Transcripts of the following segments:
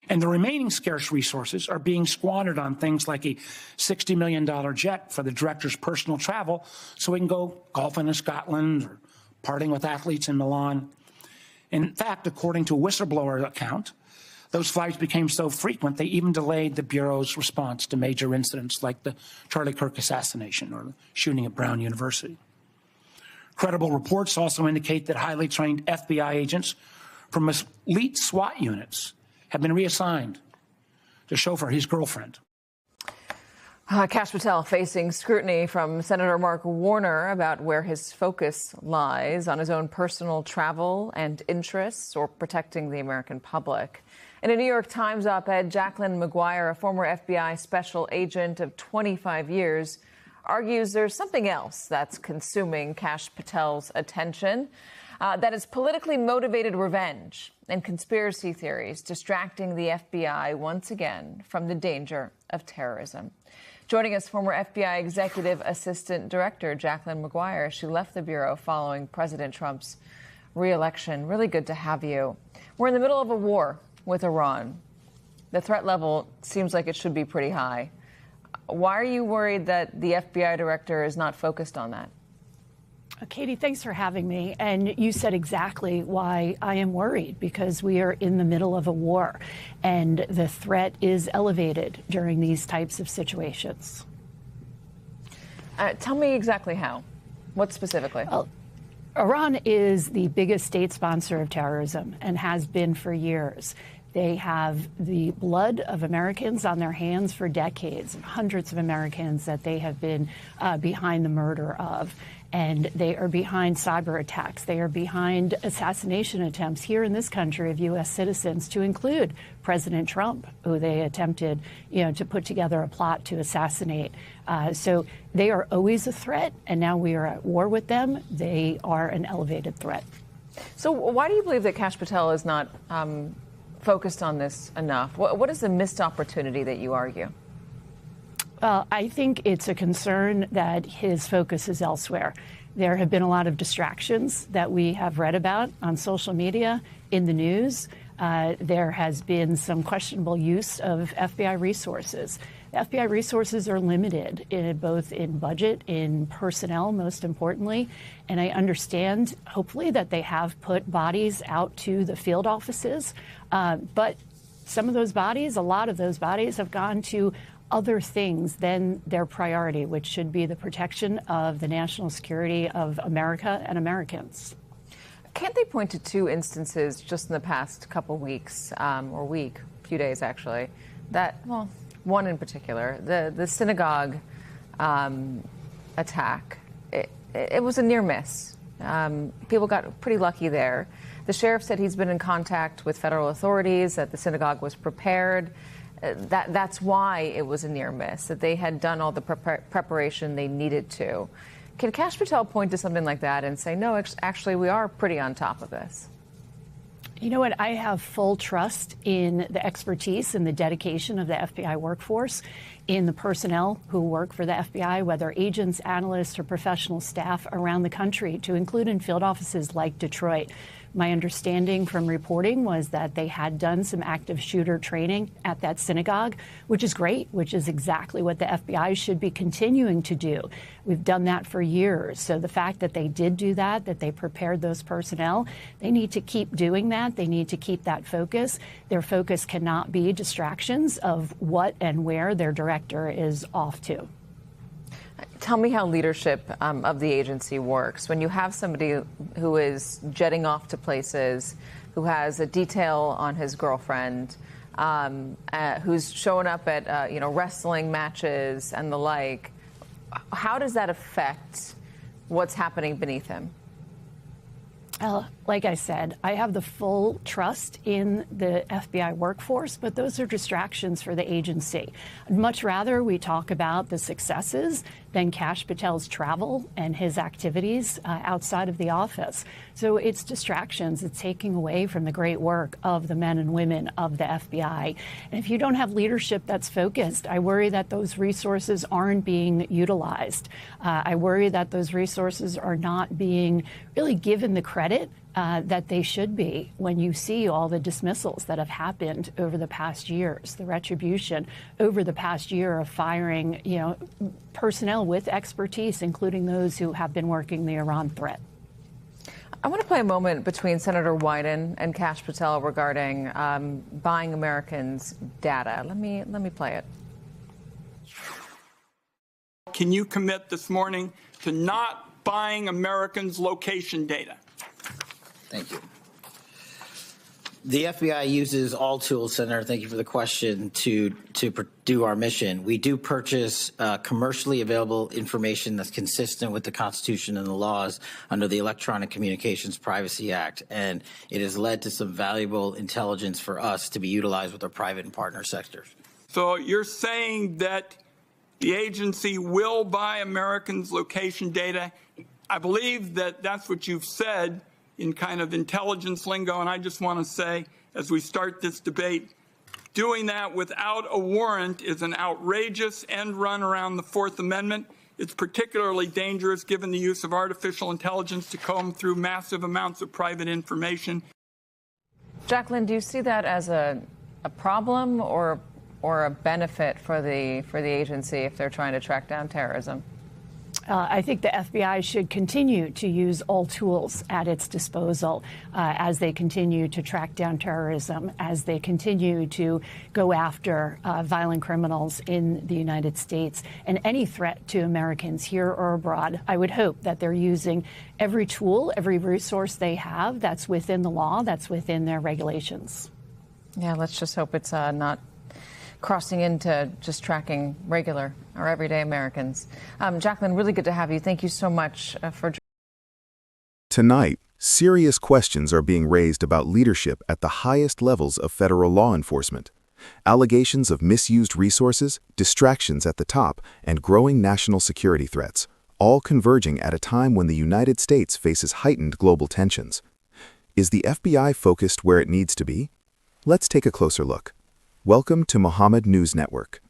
And the remaining scarce resources are being squandered on things like a $60 million jet for the director's personal travel so he can go golfing in Scotland or partying with athletes in Milan. In fact, according to a whistleblower account, those flights became so frequent they even delayed the Bureau's response to major incidents like the Charlie Kirk assassination or the shooting at Brown University. Credible reports also indicate that highly trained FBI agents from elite SWAT units have been reassigned to chauffeur his girlfriend. Kash Patel facing scrutiny from Senator Mark Warner about where his focus lies on his own personal travel and interests or protecting the American public. In a New York Times op-ed, Jacqueline Maguire, a former FBI special agent of 25 years, argues there's something else that's consuming Kash Patel's attention. That is politically motivated revenge and conspiracy theories distracting the FBI once again from the danger of terrorism. Joining us, former FBI Executive Assistant Director Jacqueline Maguire. She left the Bureau following President Trump's re-election. Really good to have you. We're in the middle of a war with Iran. The threat level seems like it should be pretty high. Why are you worried that the FBI director is not focused on that? Katie, thanks for having me. And you said exactly why I am worried, because we are in the middle of a war and the threat is elevated during these types of situations. Tell me exactly how. What specifically? Well, Iran is the biggest state sponsor of terrorism and has been for years. They have the blood of Americans on their hands for decades, and hundreds of Americans that they have been behind the murder of. And they are behind cyber attacks. They are behind assassination attempts here in this country of U.S. citizens, to include President Trump, who they attempted, to put together a plot to assassinate. So they are always a threat, and now we are at war with them. They are an elevated threat. So why do you believe that Kash Patel is not focused on this enough? What is the missed opportunity that you argue? Well, I think it's a concern that his focus is elsewhere. There have been a lot of distractions that we have read about on social media, in the news. There has been some questionable use of FBI resources. The FBI resources are limited, both in budget, in personnel, most importantly. And I understand, hopefully, that they have put bodies out to the field offices. But some of those bodies, a lot of those bodies, have gone to other things than their priority, which should be the protection of the national security of America and Americans. Can't they point to two instances just in the past couple weeks, or week, few days actually, that, well, one in particular, the synagogue attack, it was a near miss. People got pretty lucky there. The sheriff said he's been in contact with federal authorities, that the synagogue was prepared. That's why it was a near miss, that they had done all the preparation they needed to. Can Kash Patel point to something like that and say, no, actually, we are pretty on top of this? You know what? I have full trust in the expertise and the dedication of the FBI workforce, in the personnel who work for the FBI, whether agents, analysts, or professional staff around the country, to include in field offices like Detroit. My understanding from reporting was that they had done some active shooter training at that synagogue, which is great, which is exactly what the FBI should be continuing to do. We've done that for years. So the fact that they did do that they prepared those personnel, they need to keep doing that. They need to keep that focus. Their focus cannot be distractions of what and where their director is off to. Tell me how leadership of the agency works. When you have somebody who is jetting off to places, who has a detail on his girlfriend, who's showing up at wrestling matches and the like, how does that affect what's happening beneath him? Like I said, I have the full trust in the FBI workforce, but those are distractions for the agency. I'd much rather we talk about the successes than Kash Patel's travel and his activities outside of the office. So it's distractions. It's taking away from the great work of the men and women of the FBI. And if you don't have leadership that's focused, I worry that those resources aren't being utilized. I worry that those resources are not being really given the credit that they should be when you see all the dismissals that have happened over the past years, the retribution over the past year of firing, personnel with expertise, including those who have been working the Iran threat. I want to play a moment between Senator Wyden and Kash Patel regarding buying Americans' data. Let me play it. Can you commit this morning to not buying Americans' location data? Thank you. The FBI uses all tools, Senator, thank you for the question, to do our mission. We do purchase commercially available information that's consistent with the Constitution and the laws under the Electronic Communications Privacy Act, and it has led to some valuable intelligence for us to be utilized with our private and partner sectors. So you're saying that the agency will buy Americans' location data? I believe that that's what you've said in kind of intelligence lingo, and I just want to say, as we start this debate, doing that without a warrant is an outrageous end run around the Fourth Amendment. It's particularly dangerous given the use of artificial intelligence to comb through massive amounts of private information. Jacqueline, do you see that as a problem or a benefit for the agency if they're trying to track down terrorism? I think the FBI should continue to use all tools at its disposal as they continue to track down terrorism, as they continue to go after violent criminals in the United States and any threat to Americans here or abroad. I would hope that they're using every tool, every resource they have that's within the law, that's within their regulations. Yeah, let's just hope it's not crossing into just tracking regular or everyday Americans. Jacqueline, really good to have you. Thank you so much for. Tonight, serious questions are being raised about leadership at the highest levels of federal law enforcement. Allegations of misused resources, distractions at the top, and growing national security threats, all converging at a time when the United States faces heightened global tensions. Is the FBI focused where it needs to be? Let's take a closer look. Welcome to Mohammed News Network.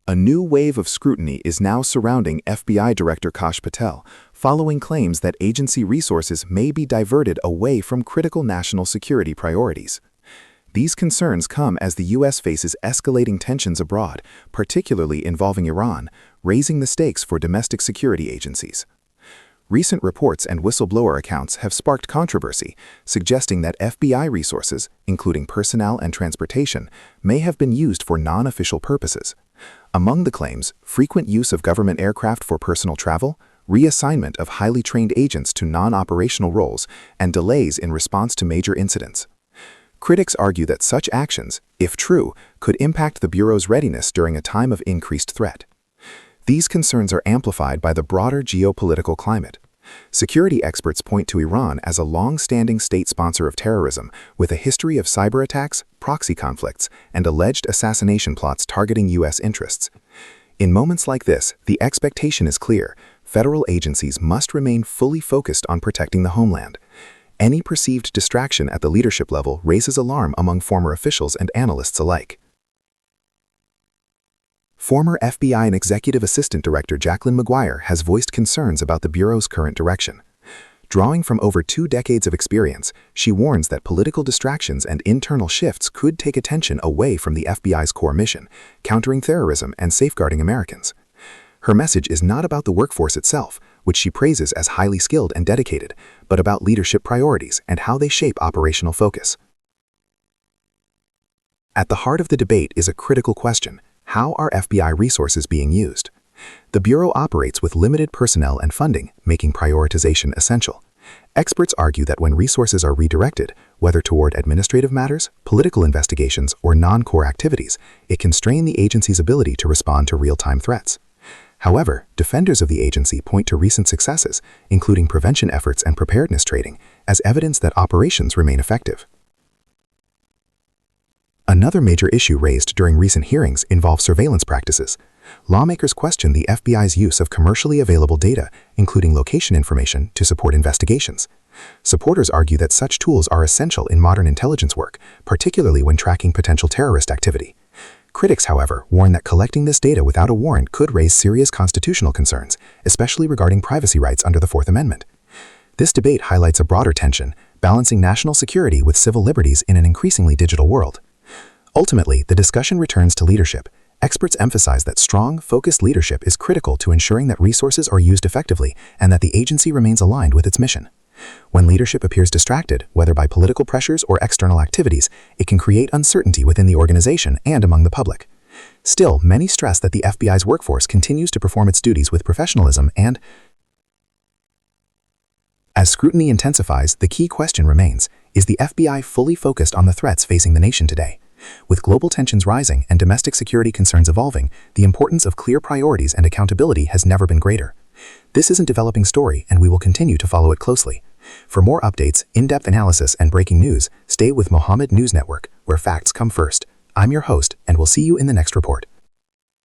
A new wave of scrutiny is now surrounding FBI Director Kash Patel, following claims that agency resources may be diverted away from critical national security priorities. These concerns come as the U.S. faces escalating tensions abroad, particularly involving Iran, raising the stakes for domestic security agencies. Recent reports and whistleblower accounts have sparked controversy, suggesting that FBI resources, including personnel and transportation, may have been used for non-official purposes. Among the claims, frequent use of government aircraft for personal travel, reassignment of highly trained agents to non-operational roles, and delays in response to major incidents. Critics argue that such actions, if true, could impact the Bureau's readiness during a time of increased threat. These concerns are amplified by the broader geopolitical climate. Security experts point to Iran as a long-standing state sponsor of terrorism, with a history of cyber attacks, proxy conflicts, and alleged assassination plots targeting U.S. interests. In moments like this, the expectation is clear: federal agencies must remain fully focused on protecting the homeland. Any perceived distraction at the leadership level raises alarm among former officials and analysts alike. Former FBI and Executive Assistant Director Jacqueline Maguire has voiced concerns about the Bureau's current direction. Drawing from over 2 decades of experience, she warns that political distractions and internal shifts could take attention away from the FBI's core mission, countering terrorism and safeguarding Americans. Her message is not about the workforce itself, which she praises as highly skilled and dedicated, but about leadership priorities and how they shape operational focus. At the heart of the debate is a critical question: how are FBI resources being used? The Bureau operates with limited personnel and funding, making prioritization essential. Experts argue that when resources are redirected, whether toward administrative matters, political investigations, or non-core activities, it can strain the agency's ability to respond to real-time threats. However, defenders of the agency point to recent successes, including prevention efforts and preparedness training, as evidence that operations remain effective. Another major issue raised during recent hearings involves surveillance practices. Lawmakers question the FBI's use of commercially available data, including location information, to support investigations. Supporters argue that such tools are essential in modern intelligence work, particularly when tracking potential terrorist activity. Critics, however, warn that collecting this data without a warrant could raise serious constitutional concerns, especially regarding privacy rights under the Fourth Amendment. This debate highlights a broader tension, balancing national security with civil liberties in an increasingly digital world. Ultimately, the discussion returns to leadership. Experts emphasize that strong, focused leadership is critical to ensuring that resources are used effectively and that the agency remains aligned with its mission. When leadership appears distracted, whether by political pressures or external activities, it can create uncertainty within the organization and among the public. Still, many stress that the FBI's workforce continues to perform its duties with professionalism and, as scrutiny intensifies, the key question remains, is the FBI fully focused on the threats facing the nation today? With global tensions rising and domestic security concerns evolving, the importance of clear priorities and accountability has never been greater. This is a developing story, and we will continue to follow it closely. For more updates, in-depth analysis, and breaking news, stay with Mohammed News Network, where facts come first. I'm your host, and we'll see you in the next report.